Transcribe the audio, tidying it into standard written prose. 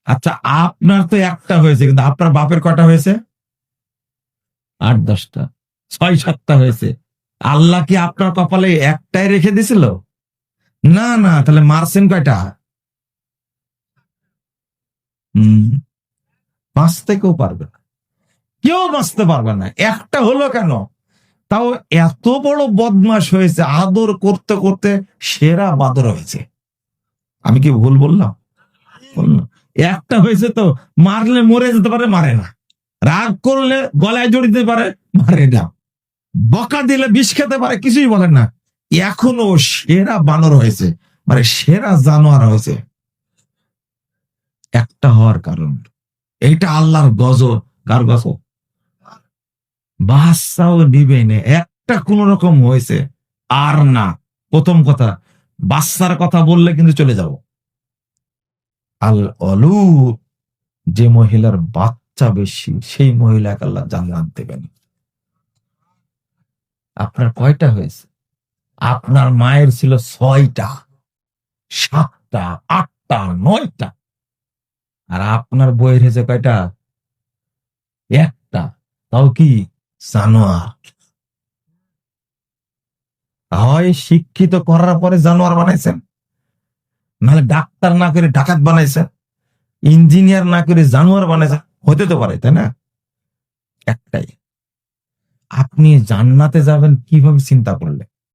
আচ্ছা, আপনার তো একটা হয়েছে, কিন্তু আপনার বাপের কটা হয়েছে? 8-10টা, 6-7টা হয়েছে। আল্লাহ কি আপনার কপালে একটাই রেখে দিছিল? না না, তাহলে মারছেন কয়টা? হম, বাঁচতে কেউ পারবে না, কেউ বাঁচতে পারবে না। একটা হলো কেন? তাও এত বড় বদমাশ হয়েছে, আদর করতে করতে সেরা বাদর হয়েছে। আমি কি ভুল বললাম? বললাম। একটা হয়েছে তো, মারলে মরে যেতে পারে, মারে না। রাগ করলে গলায় জড়িতে পারে, মারে না। বকা দিলে বিষ খেতে পারে, কিছুই বলে না। এখনো সেরা বানর হয়েছে, মানে সেরা জানোয়ার হয়েছে। একটা হওয়ার কারণ এইটা আল্লাহর গজব। কার গজব? বাচ্চাও নিবে না, একটা কোন রকম হয়েছে। আর না, প্রথম কথা, বাচ্চার কথা বললে কিন্তু চলে যাব। আল অলু, যে মহিলার বাচ্চা বেশি সেই মহিলাকে আল্লাহ জান্নাত দেবেন। আপনার কয়টা হয়েছে? আপনার মায়ের ছিল 6টা, 7টা, 8টা, 9টা। আর আপনার বইয়ের হয়েছে কয়টা? একটা। তাও কি জানোয়ার? হয় শিক্ষিত করার পরে জানোয়ার বানাইছেন, নাহলে ডাক্তার না করে ডাকাত বানাইছেন, ইঞ্জিনিয়ার না করে জানোয়ার বানাইছেন। হতে তো পারে, তাই না? একটাই। আপনি জান্নাতে যাবেন কিভাবে চিন্তা করলে?